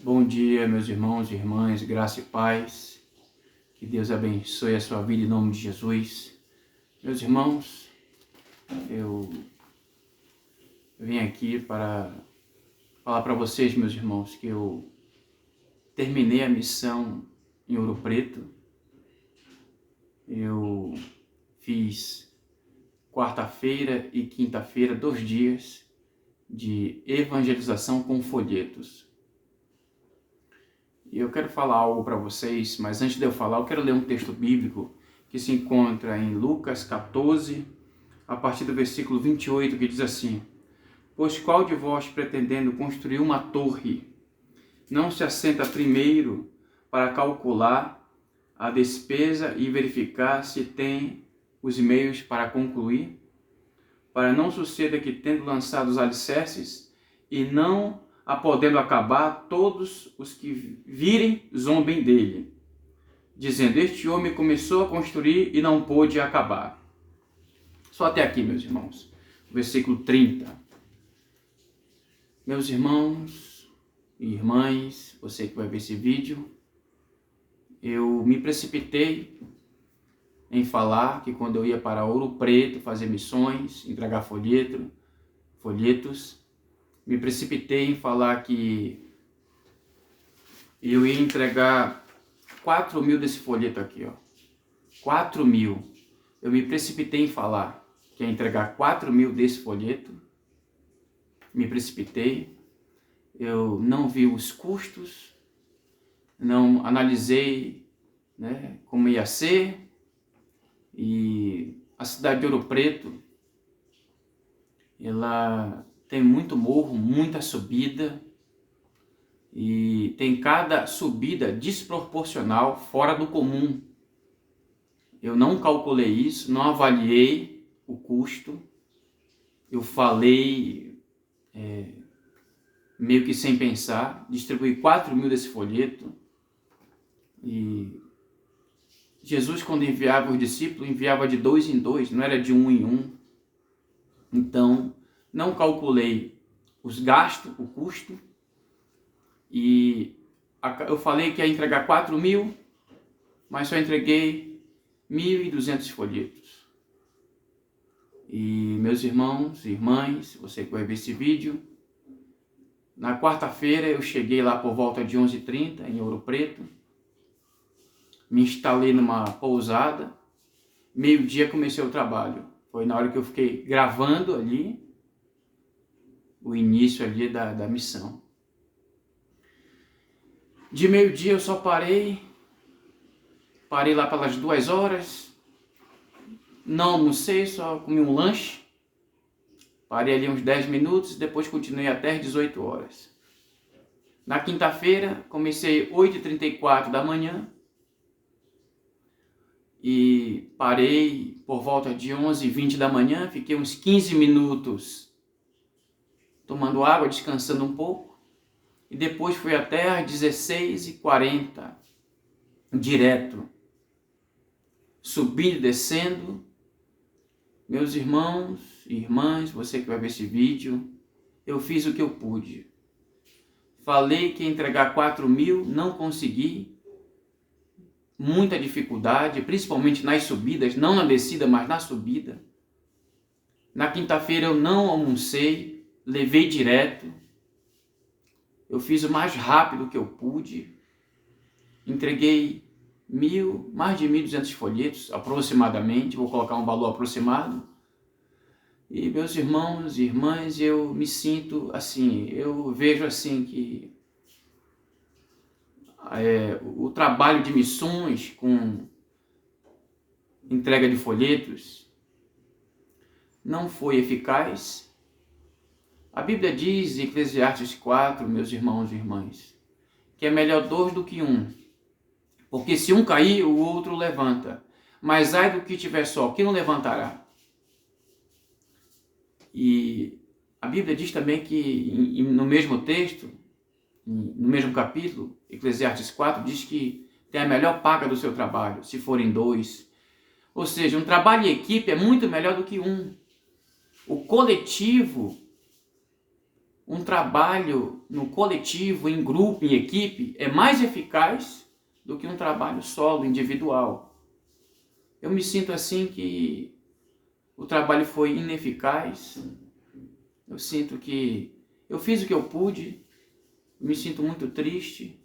Bom dia, meus irmãos e irmãs, graça e paz. Que Deus abençoe a sua vida em nome de Jesus. Meus irmãos, eu vim aqui para falar para vocês, meus irmãos, que eu terminei a missão em Ouro Preto. Eu fiz quarta-feira e quinta-feira, 2 dias de evangelização com folhetos. E eu quero falar algo para vocês, mas antes de eu falar, eu quero ler um texto bíblico que se encontra em Lucas 14, a partir do versículo 28, que diz assim: Pois qual de vós, pretendendo construir uma torre, não se assenta primeiro para calcular a despesa e verificar se tem os meios para concluir? Para não suceda que, tendo lançado os alicerces e não a podendo acabar, todos os que virem zombem dele, dizendo: Este homem começou a construir e não pôde acabar. Só até aqui, meus irmãos. Versículo 30. Meus irmãos e irmãs, você que vai ver esse vídeo, eu me precipitei em falar que quando eu ia para Ouro Preto fazer missões, entregar folhetos, me precipitei em falar que eu ia entregar 4.000 desse folheto aqui, ó. 4.000. Eu me precipitei em falar que ia entregar 4.000 desse folheto. Me precipitei. Eu não vi os custos, não analisei, como ia ser. E a cidade de Ouro Preto, ela tem muito morro, muita subida, e tem cada subida desproporcional, fora do comum. Eu não calculei isso, não avaliei o custo, eu falei meio que sem pensar, distribuí 4.000 desse folheto. E Jesus, quando enviava os discípulos, enviava de 2 em 2, não era de 1 em 1. Então, não calculei os gastos, o custo, e eu falei que ia entregar 4.000, mas só entreguei 1.200 folhetos. E meus irmãos e irmãs, você que vai ver esse vídeo, na quarta-feira eu cheguei lá por volta de 11h30 em Ouro Preto, me instalei numa pousada, meio-dia comecei o trabalho. Foi na hora que eu fiquei gravando ali o início ali da missão. De meio-dia eu só parei lá pelas 2 horas, não almocei, só comi um lanche, parei ali uns 10 minutos, depois continuei até as 18 horas. Na quinta-feira comecei 8h34 da manhã e parei por volta de 11h20 da manhã, fiquei uns 15 minutos tomando água, descansando um pouco, e depois fui até às 16h40, direto, subindo e descendo. Meus irmãos e irmãs, você que vai ver esse vídeo, eu fiz o que eu pude. Falei que ia entregar 4.000, não consegui, muita dificuldade, principalmente nas subidas, não na descida, mas na subida. Na quinta-feira eu não almocei, levei direto, eu fiz o mais rápido que eu pude, entreguei mais de 1.200 folhetos, aproximadamente, vou colocar um valor aproximado. E meus irmãos e irmãs, eu me sinto assim, eu vejo assim que o trabalho de missões com entrega de folhetos não foi eficaz. A Bíblia diz em Eclesiastes 4, meus irmãos e irmãs, que é melhor 2 do que 1, porque se um cair, o outro levanta, mas ai do que tiver só, que não levantará. E a Bíblia diz também que no mesmo texto, no mesmo capítulo, Eclesiastes 4, diz que tem a melhor paga do seu trabalho, se forem 2. Ou seja, um trabalho em equipe é muito melhor do que um. O coletivo um trabalho no coletivo, em grupo, em equipe, é mais eficaz do que um trabalho solo, individual. Eu me sinto assim que o trabalho foi ineficaz. Eu sinto que eu fiz o que eu pude. Me sinto muito triste,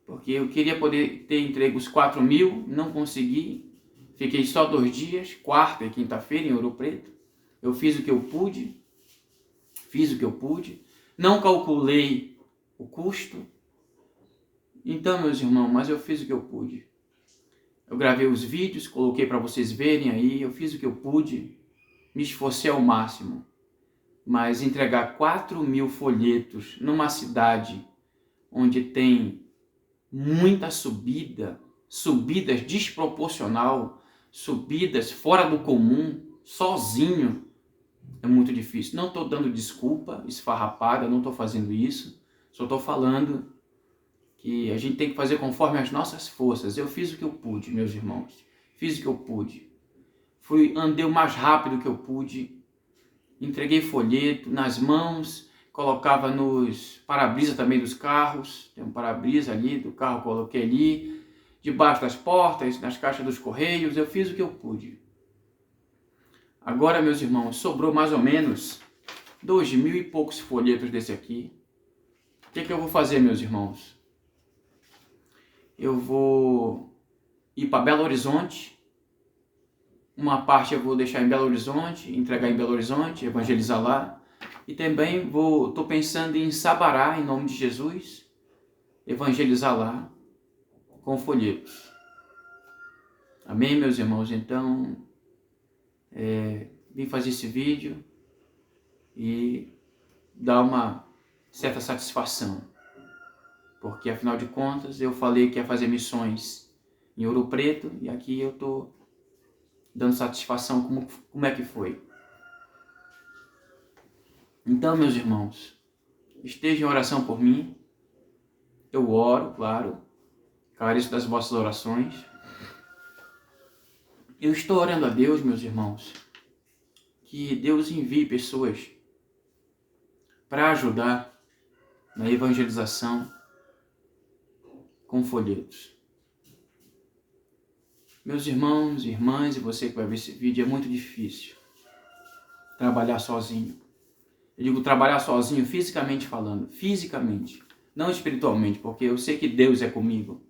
porque eu queria poder ter entregue os 4.000, não consegui. Fiquei só 2 dias, quarta e quinta-feira em Ouro Preto. Eu fiz o que eu pude. Não calculei o custo. Então, meus irmãos, mas eu fiz o que eu pude. Eu gravei os vídeos, coloquei para vocês verem aí, eu fiz o que eu pude, me esforcei ao máximo. Mas entregar 4.000 folhetos numa cidade onde tem muita subidas desproporcional, subidas fora do comum, sozinho, é muito difícil. Não estou dando desculpa esfarrapada, não estou fazendo isso, só estou falando que a gente tem que fazer conforme as nossas forças. Eu fiz o que eu pude, meus irmãos, fiz o que eu pude. Andei o mais rápido que eu pude, entreguei folheto nas mãos, colocava nos para-brisa também dos carros, tem um para-brisa ali do carro, coloquei ali, debaixo das portas, nas caixas dos correios, eu fiz o que eu pude. Agora, meus irmãos, sobrou mais ou menos 2.000 e poucos folhetos desse aqui. O que eu vou fazer, meus irmãos? Eu vou ir para Belo Horizonte. Uma parte eu vou deixar em Belo Horizonte, entregar em Belo Horizonte, evangelizar lá. E também estou pensando em Sabará, em nome de Jesus, evangelizar lá com folhetos. Amém, meus irmãos? Então, vim fazer esse vídeo e dar uma certa satisfação. Porque, afinal de contas, eu falei que ia fazer missões em Ouro Preto e aqui eu estou dando satisfação como é que foi. Então, meus irmãos, estejam em oração por mim. Eu oro, claro, careço das vossas orações. Eu estou orando a Deus, meus irmãos, que Deus envie pessoas para ajudar na evangelização com folhetos. Meus irmãos, irmãs e você que vai ver esse vídeo, é muito difícil trabalhar sozinho. Eu digo trabalhar sozinho fisicamente falando, fisicamente, não espiritualmente, porque eu sei que Deus é comigo.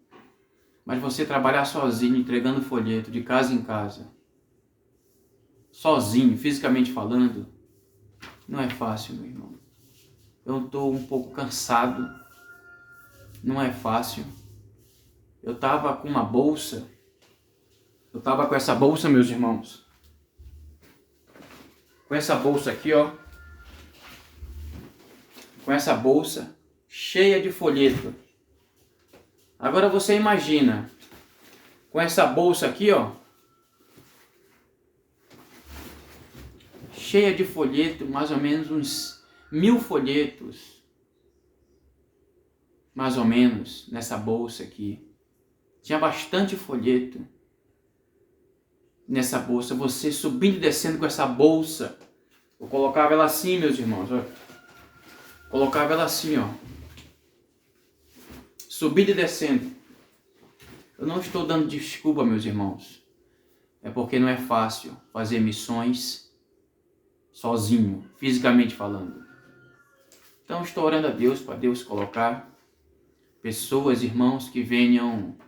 Mas você trabalhar sozinho, entregando folheto de casa em casa, sozinho, fisicamente falando, não é fácil, meu irmão. Eu estou um pouco cansado, não é fácil. Eu estava com uma bolsa, com essa bolsa, meus irmãos. Com essa bolsa aqui, ó. Com essa bolsa cheia de folheto. Agora você imagina, com essa bolsa aqui, ó, cheia de folheto, mais ou menos uns 1.000 folhetos, mais ou menos, nessa bolsa aqui. Tinha bastante folheto nessa bolsa. Você subindo e descendo com essa bolsa. Eu colocava ela assim, meus irmãos, ó. Colocava ela assim, ó. Subindo e descendo. Eu não estou dando desculpa, meus irmãos. É porque não é fácil fazer missões sozinho, fisicamente falando. Então estou orando a Deus, para Deus colocar pessoas, irmãos, que venham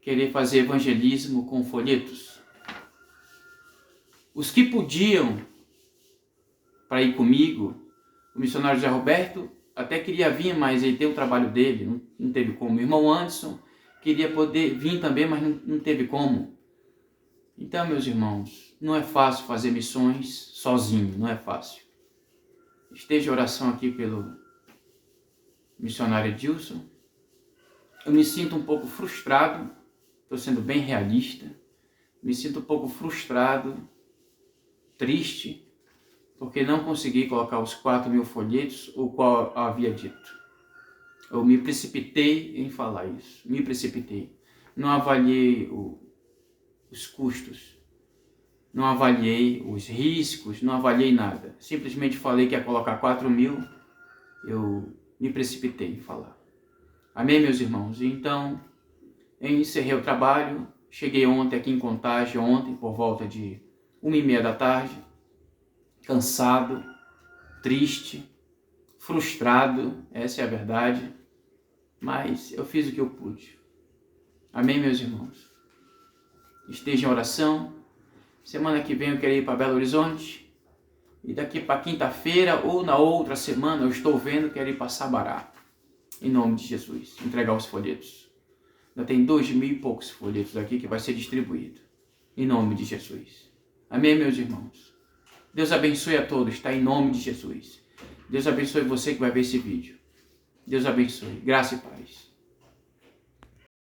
querer fazer evangelismo com folhetos. Os que podiam para ir comigo, o missionário José Roberto até queria vir, mas ele tem o trabalho dele, não teve como. O irmão Anderson queria poder vir também, mas não teve como. Então, meus irmãos, não é fácil fazer missões sozinho, não é fácil. Esteja em oração aqui pelo missionário Edilson. Eu me sinto um pouco frustrado, estou sendo bem realista, me sinto um pouco frustrado, triste, porque não consegui colocar os 4.000 folhetos, o qual eu havia dito. Eu me precipitei em falar isso, me precipitei. Não avaliei os custos. não avaliei os riscos, não avaliei nada. Simplesmente falei que ia colocar 4.000, eu me precipitei em falar. Amém, meus irmãos? Então, eu encerrei o trabalho, cheguei ontem aqui em Contagem, ontem por volta de 1h30 da tarde, cansado, triste, frustrado, essa é a verdade, mas eu fiz o que eu pude. Amém, meus irmãos? Esteja em oração. Semana que vem eu quero ir para Belo Horizonte. E daqui para quinta-feira ou na outra semana eu estou vendo, quero ir para Sabará. Em nome de Jesus. Entregar os folhetos. Ainda tem 2.000 e poucos folhetos aqui que vai ser distribuído. Em nome de Jesus. Amém, meus irmãos? Deus abençoe a todos, está em nome de Jesus. Deus abençoe você que vai ver esse vídeo. Deus abençoe. Graça e paz.